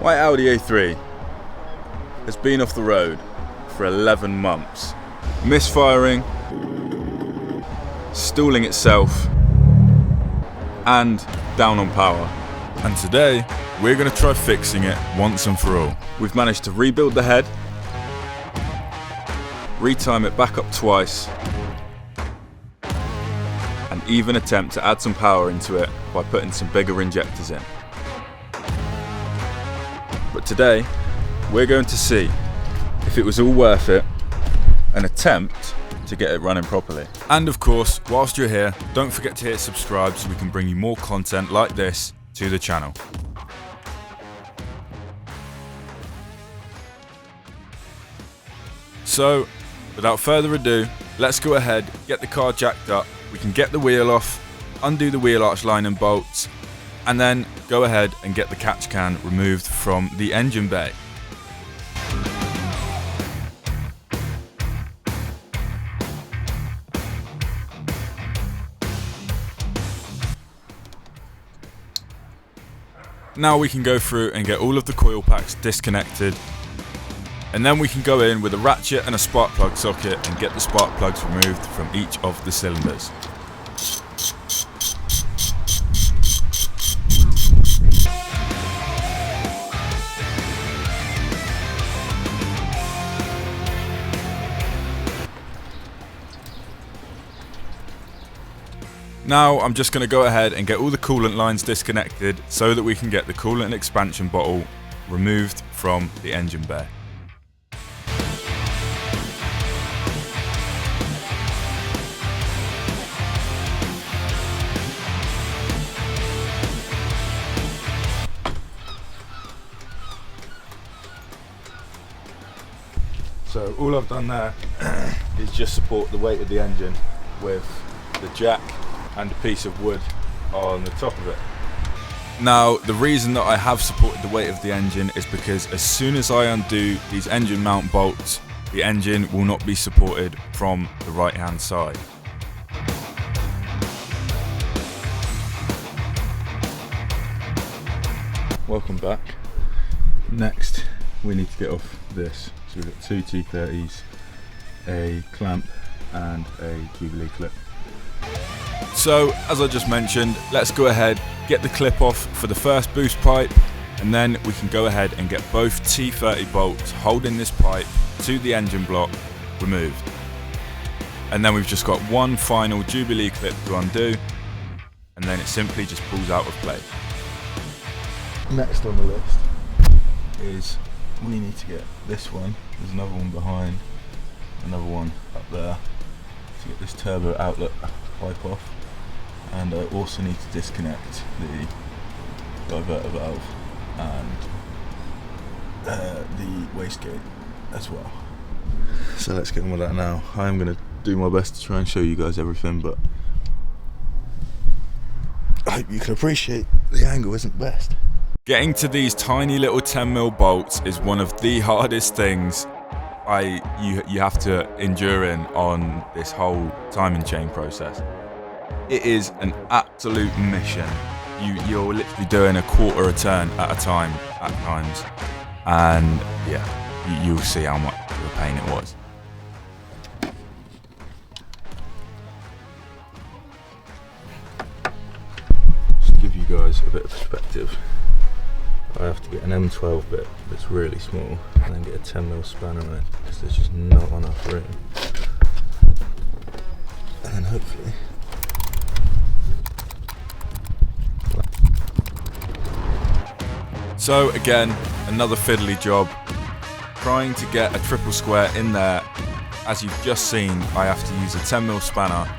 My Audi A3 has been off the road for 11 months, misfiring, stalling itself, and down on power. And today, we're going to try fixing it once and for all. We've managed to rebuild the head, retime it back up twice, and even attempt to add some power into it by putting some bigger injectors in. But today, we're going to see if it was all worth it, an attempt to get it running properly. And of course, whilst you're here, don't forget to hit subscribe so we can bring you more content like this to the channel. So, without further ado, let's go ahead, get the car jacked up, we can get the wheel off, undo the wheel arch line and bolts, and then go ahead and get the catch can removed from the engine bay. Now we can go through and get all of the coil packs disconnected, and then we can go in with a ratchet and a spark plug socket and get the spark plugs removed from each of the cylinders. Now I'm just going to go ahead and get all the coolant lines disconnected so that we can get the coolant expansion bottle removed from the engine bay. So all I've done there is just support the weight of the engine with the jack and a piece of wood on the top of it. Now, the reason that I have supported the weight of the engine is because as soon as I undo these engine mount bolts, the engine will not be supported from the right hand side. Welcome back. Next, we need to get off this. So we've got two T30s, a clamp and a Jubilee clip. So, as I just mentioned, let's go ahead, get the clip off for the first boost pipe, and then we can go ahead and get both T30 bolts holding this pipe to the engine block removed. And then we've just got one final Jubilee clip to undo, and then it simply just pulls out of place. Next on the list is we need to get this one. There's another one behind, another one up there, to get this turbo outlet pipe off. And I also need to disconnect the diverter valve and the wastegate as well. So let's get on with that now. I am going to do my best to try and show you guys everything, but I hope you can appreciate the angle isn't best. Getting to these tiny little 10mm bolts is one of the hardest things you have to endure in on this whole timing chain process. It is an absolute mission. You're literally doing a quarter a turn at a time at times, and yeah, you'll see how much of a pain it was. Just to give you guys a bit of perspective, I have to get an M12 bit that's really small and then get a 10mm spanner in because there's just not enough room. And then hopefully So again, another fiddly job, trying to get a triple square in there. As you've just seen, I have to use a 10mm spanner,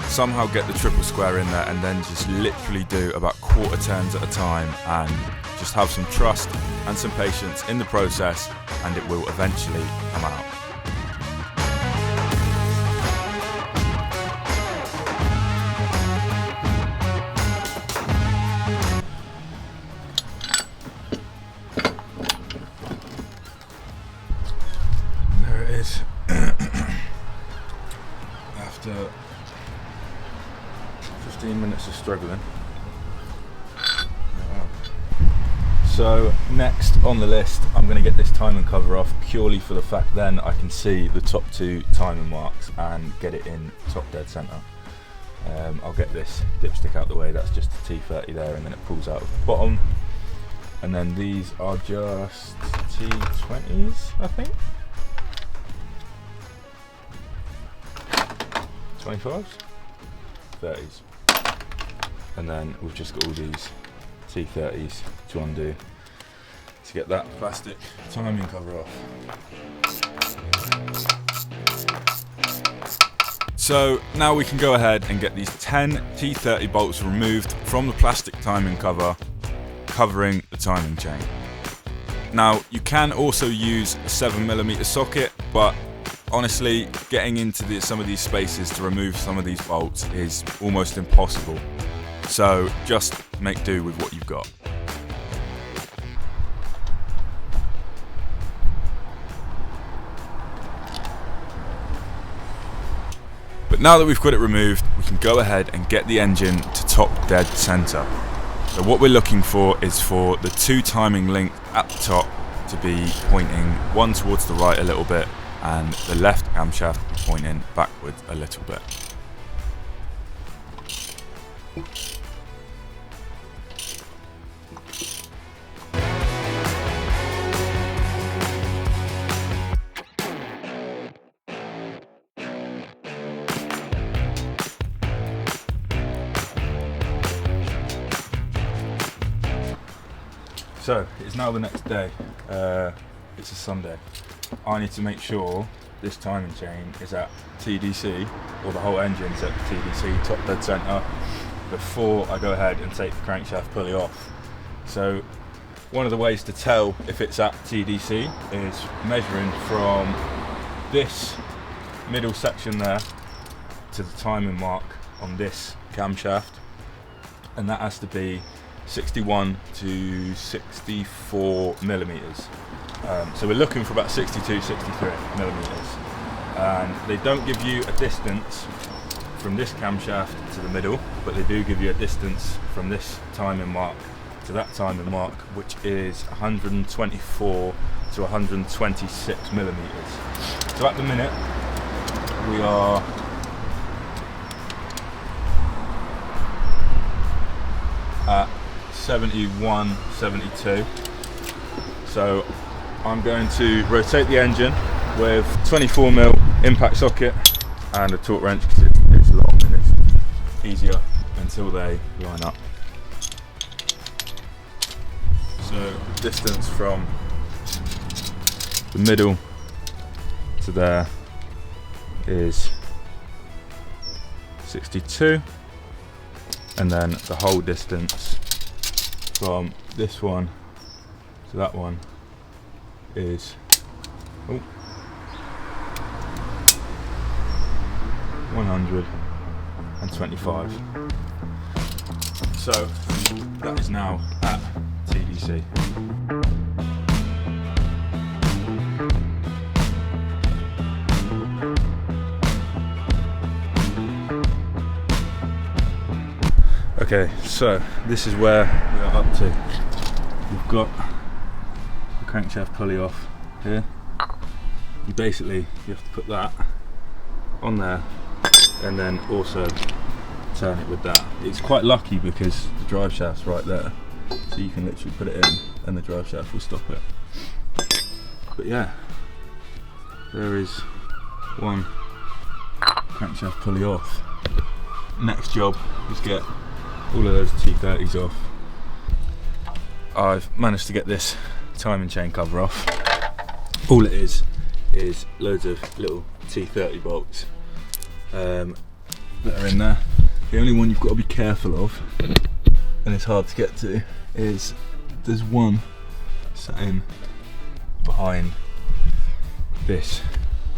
somehow get the triple square in there, and then just literally do about quarter turns at a time and just have some trust and some patience in the process, and it will eventually come out. there it is. After 15 minutes of struggling. So next on the list, I'm going to get this timing cover off, purely for the fact then I can see the top 2 timing marks and get it in top dead centre. I'll get this dipstick out the way, that's just a T30 there, and then it pulls out of the bottom. And then these are just T20s, I think. 25s? 30s. And then we've just got all these T30s to undo to get that plastic timing cover off. So now we can go ahead and get these 10 T30 bolts removed from the plastic timing cover, covering the timing chain. Now you can also use a 7mm socket, but honestly getting into some of these spaces to remove some of these bolts is almost impossible. So just make do with what you've got. But now that we've got it removed, we can go ahead and get the engine to top dead centre. So what we're looking for is for the 2 timing links at the top to be pointing one towards the right a little bit and the left camshaft pointing backwards a little bit. So it's now the next day, it's a Sunday. I need to make sure this timing chain is at TDC, or the whole engine's at TDC, top dead centre, before I go ahead and take the crankshaft pulley off. So one of the ways to tell if it's at TDC is measuring from this middle section there to the timing mark on this camshaft, and that has to be 61 to 64 millimeters. So we're looking for about 62, 63 millimeters. And they don't give you a distance from this camshaft to the middle, but they do give you a distance from this timing mark to that timing mark, which is 124 to 126 millimeters. So at the minute, we are at 71, 72. So I'm going to rotate the engine with 24mm impact socket and a torque wrench because it's long and it's easier until they line up. So distance from the middle to there is 62, and then the whole distance from this one to that one is 125. So that is now at TDC. Okay, so this is where we are up to. We've got the crankshaft pulley off here. You have to put that on there and then also turn it with that. It's quite lucky because the drive shaft's right there, so you can literally put it in and the drive shaft will stop it. But yeah, there is one crankshaft pulley off. Next job is get all of those T30s off. I've managed to get this timing chain cover off. All it is loads of little T30 bolts that are in there. The only one you've got to be careful of, and it's hard to get to, is there's one sat in behind this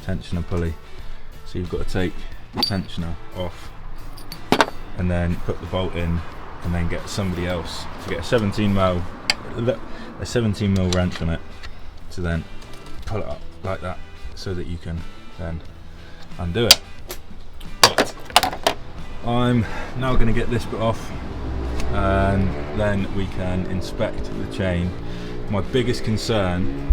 tensioner pulley. So you've got to take the tensioner off and then put the bolt in, and then get somebody else to get a 17mm wrench on it to then pull it up like that, so that you can then undo it. But I'm now going to get this bit off and then we can inspect the chain. My biggest concern,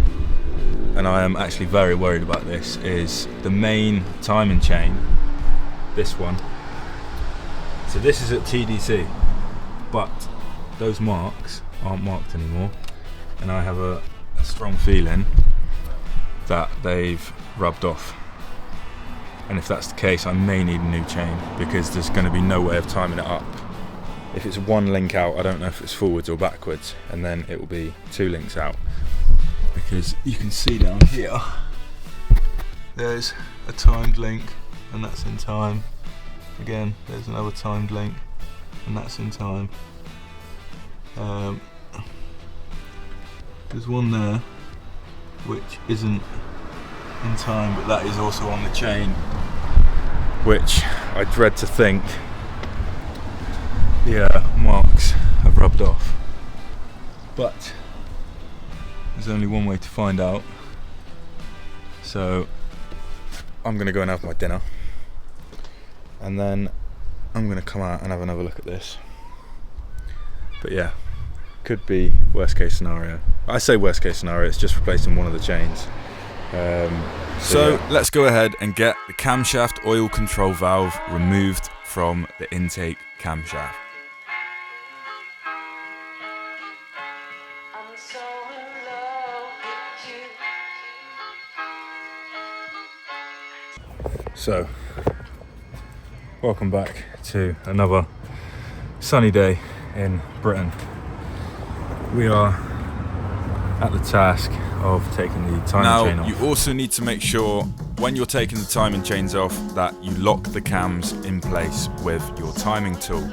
and I am actually very worried about this, is the main timing chain, this one. So this is at TDC, but those marks aren't marked anymore, and I have a strong feeling that they've rubbed off. And if that's the case, I may need a new chain, because there's going to be no way of timing it up. If it's one link out, I don't know if it's forwards or backwards, and then it will be 2 links out. Because you can see down here, there's a timed link, and that's in time. Again, there's another timed link, and that's in time. There's one there, which isn't in time, but that is also on the chain, which I dread to think the marks have rubbed off. But there's only one way to find out, so I'm going to go and have my dinner, and then I'm going to come out and have another look at this. But yeah, could be worst case scenario. I say worst case scenario, it's just replacing one of the chains. So yeah. Let's go ahead and get the camshaft oil control valve removed from the intake camshaft. So, welcome back to another sunny day in Britain. We are at the task of taking the timing chain off. Now, you also need to make sure when you're taking the timing chains off that you lock the cams in place with your timing tool.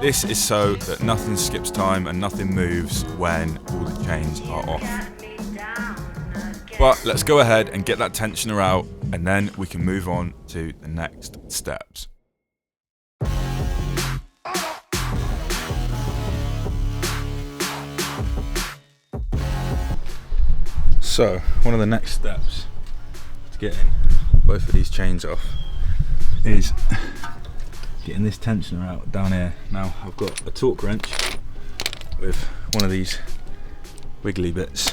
This is so that nothing skips time and nothing moves when all the chains are off. But let's go ahead and get that tensioner out, and then we can move on to the next steps. So, one of the next steps to getting both of these chains off is getting this tensioner out down here. Now, I've got a torque wrench with one of these wiggly bits.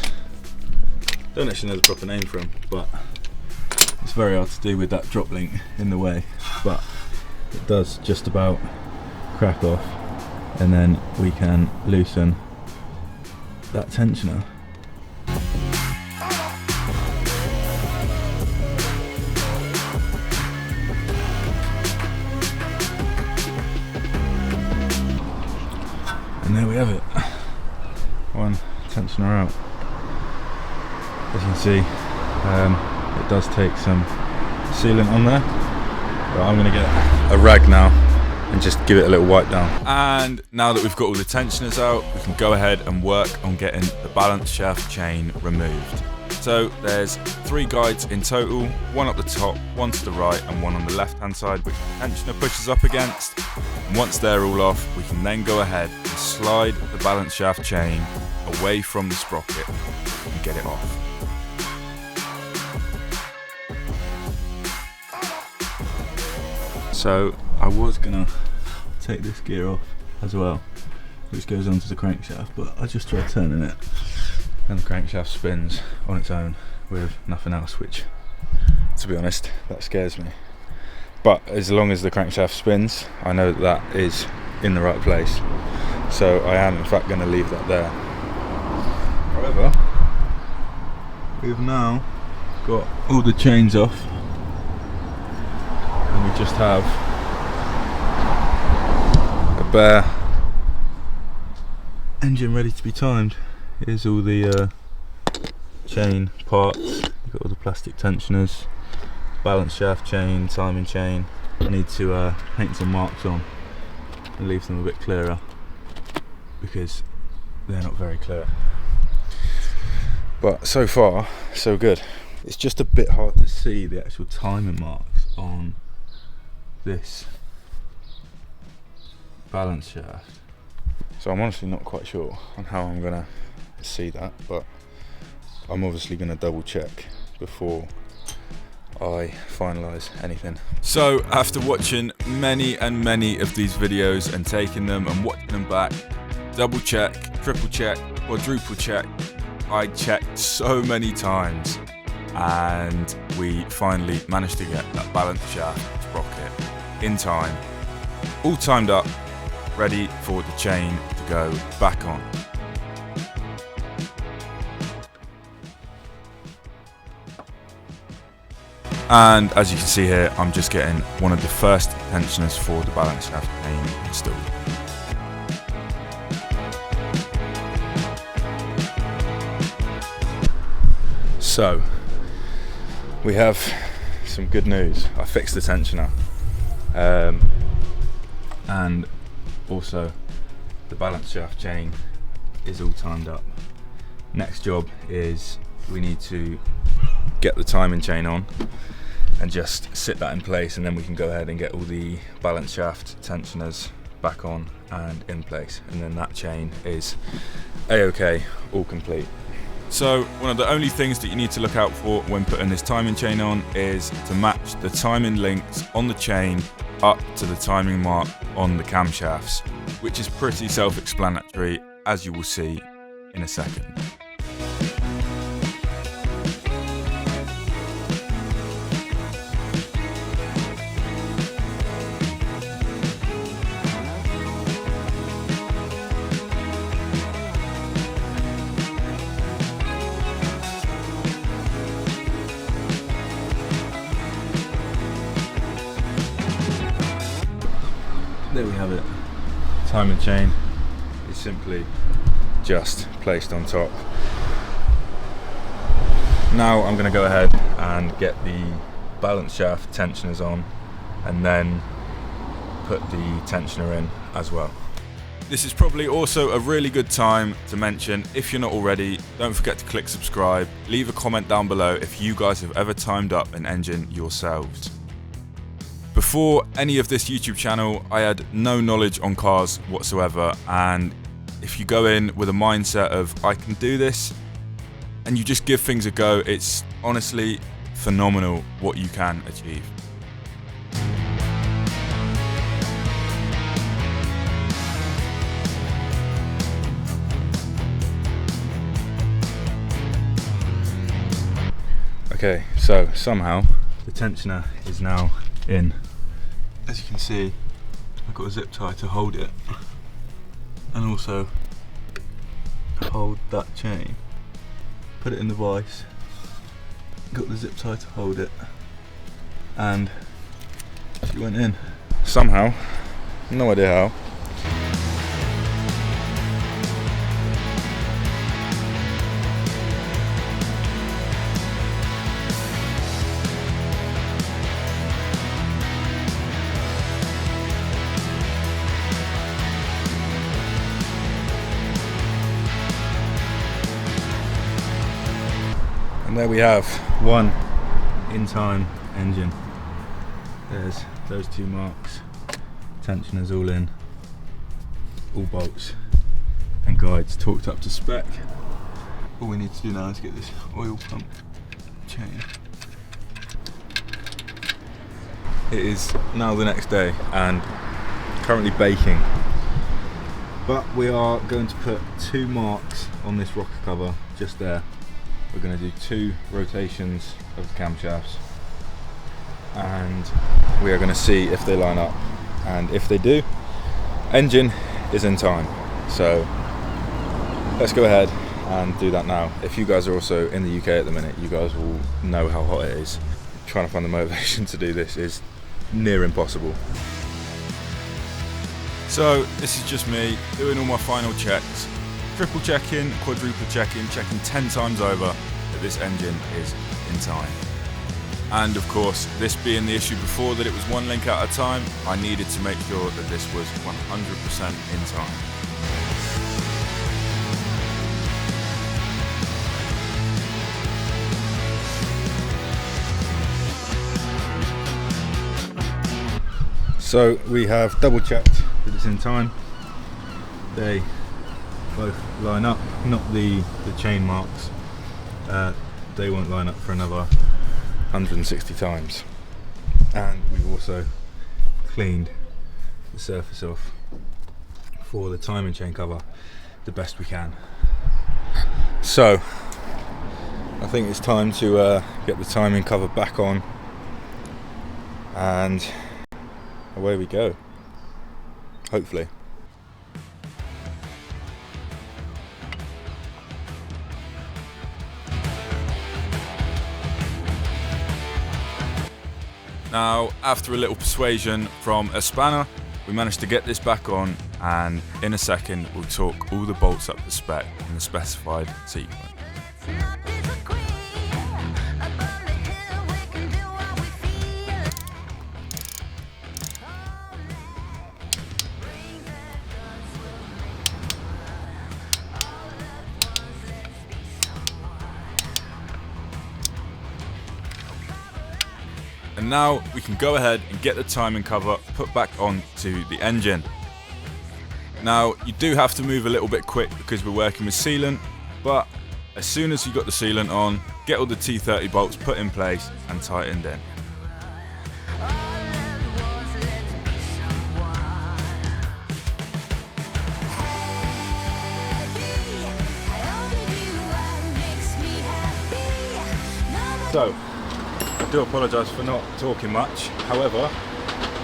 Don't actually know the proper name for them, but it's very hard to do with that drop link in the way, but it does just about crack off, and then we can loosen that tensioner. And there we have it, one tensioner out. As you can see, it does take some sealant on there, but I'm going to get a rag now and just give it a little wipe down. And now that we've got all the tensioners out, we can go ahead and work on getting the balance shaft chain removed. So there's 3 guides in total, one up the top, one to the right, and one on the left hand side, which the tensioner pushes up against. And once they're all off, we can then go ahead and slide the balance shaft chain away from the sprocket and get it off. So I was gonna take this gear off as well, which goes onto the crankshaft, but I just tried turning it and the crankshaft spins on its own with nothing else, which, to be honest, that scares me. But as long as the crankshaft spins, I know that that is in the right place, so I am in fact going to leave that there. However, we've now got all the chains off, and we just have a bare engine ready to be timed. Here's all the chain parts. You've got all the plastic tensioners, balance shaft chain, timing chain. I need to paint some marks on and leave them a bit clearer, because they're not very clear. But so far, so good. It's just a bit hard to see the actual timing marks on this balance shaft. So I'm honestly not quite sure on how I'm gonna see that, but I'm obviously gonna double check before I finalise anything. So after watching many and many of these videos and taking them and watching them back, double check, triple check, quadruple check, I checked so many times, and we finally managed to get that balance shaft sprocket in time, all timed up, ready for the chain to go back on. And as you can see here, I'm just getting one of the first tensioners for the balance shaft chain installed. So, we have some good news. I fixed the tensioner, and also the balance shaft chain is all timed up. Next job is we need to get the timing chain on and just sit that in place, and then we can go ahead and get all the balance shaft tensioners back on and in place, and then that chain is a-okay, all complete. So one of the only things that you need to look out for when putting this timing chain on is to match the timing links on the chain up to the timing mark on the camshafts, which is pretty self-explanatory, as you will see in a second. There we have it. Timing chain is simply just placed on top. Now I'm going to go ahead and get the balance shaft tensioners on, and then put the tensioner in as well. This is probably also a really good time to mention, if you're not already, don't forget to click subscribe. Leave a comment down below if you guys have ever timed up an engine yourselves. Before any of this YouTube channel, I had no knowledge on cars whatsoever, and if you go in with a mindset of I can do this and you just give things a go, it's honestly phenomenal what you can achieve. Okay, so somehow the tensioner is now in. As you can see, I've got a zip tie to hold it, and also hold that chain. Put it in the vise, got the zip tie to hold it, and she went in. Somehow, no idea how. And there we have one in-time engine. There's those two marks, tensioners all in, all bolts and guides torqued up to spec. All we need to do now is get this oil pump chain. It is now the next day and currently baking, but we are going to put two marks on this rocker cover just there. We're going to do 2 rotations of the camshafts, and we are going to see if they line up, and if they do, engine is in time. So let's go ahead and do that now. If you guys are also in the UK at the minute, you guys will know how hot it is. Trying to find the motivation to do this is near impossible. So this is just me doing all my final checks, triple checking, quadruple checking, checking 10 times over that this engine is in time. And of course, this being the issue before, that it was one link at a time, I needed to make sure that this was 100% in time. So we have double checked that it's in time. They both line up, not the chain marks. They won't line up for another 160 times, and we've also cleaned the surface off for the timing chain cover the best we can. So I think it's time to get the timing cover back on, and away we go, hopefully. Now, after a little persuasion from a spanner, we managed to get this back on, and in a second we'll torque all the bolts up to spec in the specified sequence. And now we can go ahead and get the timing cover put back onto the engine. Now, you do have to move a little bit quick because we're working with sealant, but as soon as you got the sealant on, get all the T30 bolts put in place and tightened in. So, I do apologise for not talking much, however,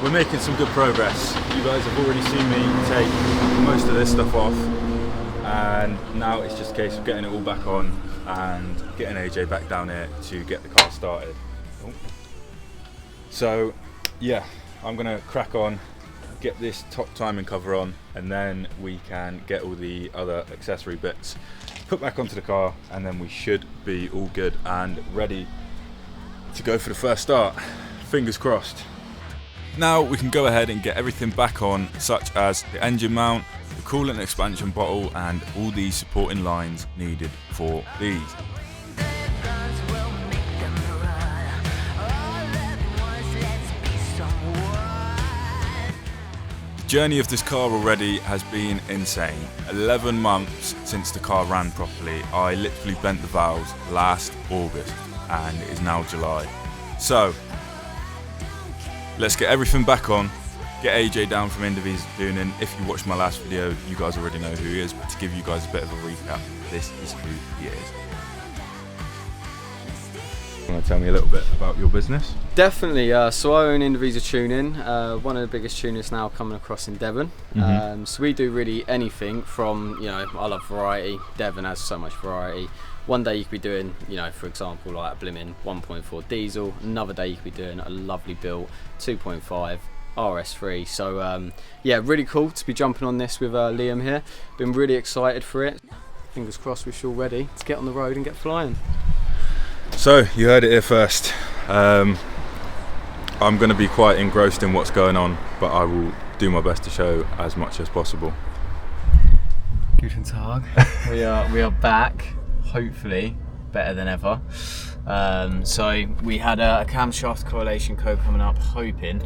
we're making some good progress. You guys have already seen me take most of this stuff off, and now it's just a case of getting it all back on and getting AJ back down here to get the car started. So yeah, I'm gonna crack on, get this top timing cover on, and then we can get all the other accessory bits put back onto the car, and then we should be all good and ready to go for the first start. Fingers crossed. Now we can go ahead and get everything back on, such as the engine mount, the coolant expansion bottle, and all the supporting lines needed for these. The journey of this car already has been insane. 11 months since the car ran properly. I literally bent the valves last August, and it is now July. So let's get everything back on, get AJ down from tfsi tuning. If you watched my last video, you guys already know who he is, but to give you guys a bit of a recap, this is who he is. You want to tell me a little bit about your business? Definitely, so I own tfsi Tuning, one of the biggest tuners now coming across in Devon. So we do really anything from, you know, I love variety. Devon has so much variety. One day you could be doing, you know, for example, like a blimmin' 1.4 diesel. Another day you could be doing a lovely built 2.5 RS3. So yeah, really cool to be jumping on this with Liam here. Been really excited for it. Fingers crossed we're all ready to get on the road and get flying. So you heard it here first. I'm going to be quite engrossed in what's going on, but I will do my best to show as much as possible. Guten Tag. we are back. Hopefully better than ever. So we had a camshaft correlation code coming up, hoping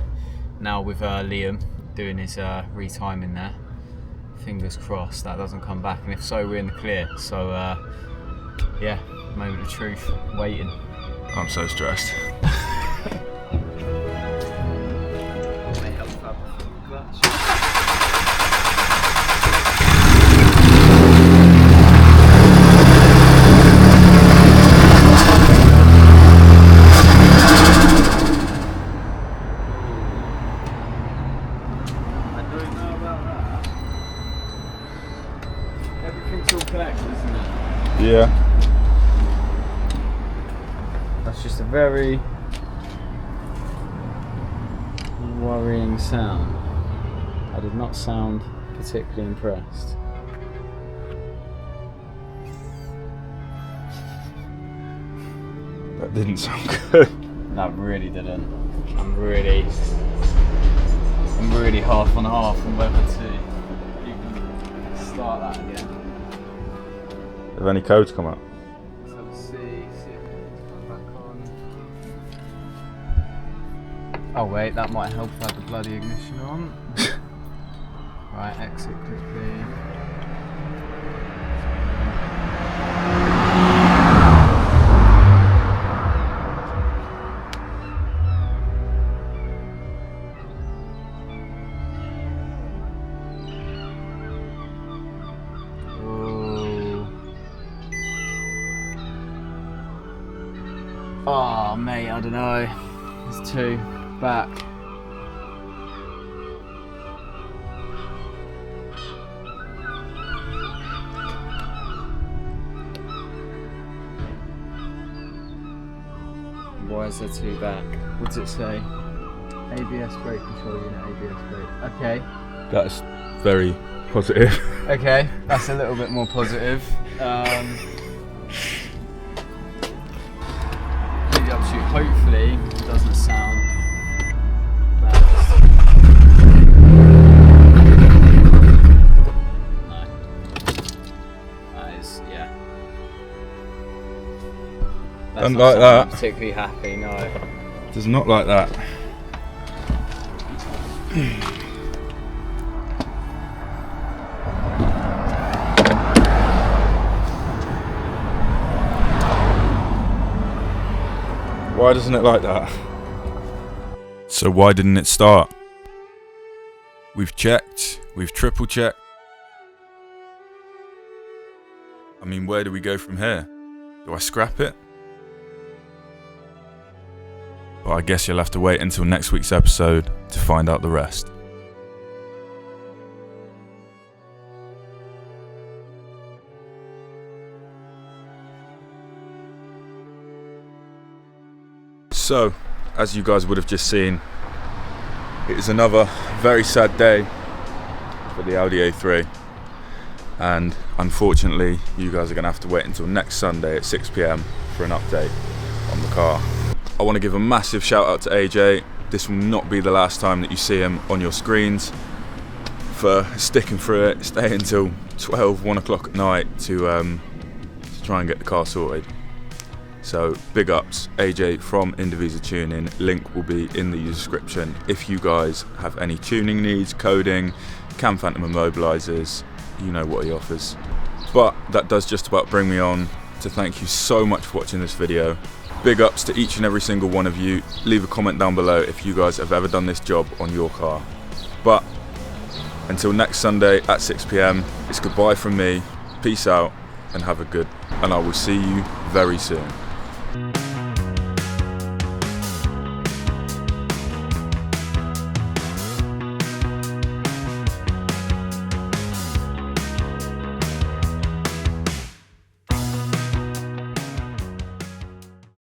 now with Liam doing his retiming there, fingers crossed that doesn't come back, and if so we're in the clear. So yeah, moment of truth, waiting. I'm so stressed. Yeah. That's just a very worrying sound. I did not sound particularly impressed. That didn't sound good. That really didn't. I'm really half on half on whether to even start that again. Have any codes come up? So let's see if it's come back on. Oh wait, that might help if I had the bloody ignition on. Right, exit could be. Oh mate, I don't know. There's two back. Why is there two back? What does it say? ABS brake control unit, ABS brake. Okay. That's very positive. Okay, that's a little bit more positive. Completely up to you. Hopefully, it doesn't sound bad. No. That is, yeah. That's Don't not like something that. I'm particularly happy, no. Does not like that. Why doesn't it like that? So why didn't it start? We've checked, we've triple checked. I mean, where do we go from here? Do I scrap it? But I guess you'll have to wait until next week's episode to find out the rest. So, as you guys would have just seen, it is another very sad day for the Audi A3, and unfortunately you guys are going to have to wait until next Sunday at 6 PM for an update on the car. I want to give a massive shout out to AJ. This will not be the last time that you see him on your screens, for sticking through it, staying until 12, 1 o'clock at night to try and get the car sorted. So big ups, AJ from Indivisa Tuning. Link will be in the description if you guys have any tuning needs, coding, cam phantom immobilizers, you know what he offers. But that does just about bring me on to thank you so much for watching this video. Big ups to each and every single one of you. Leave a comment down below if you guys have ever done this job on your car. But until next Sunday at 6 PM, it's goodbye from me. Peace out and have a good, and I will see you very soon.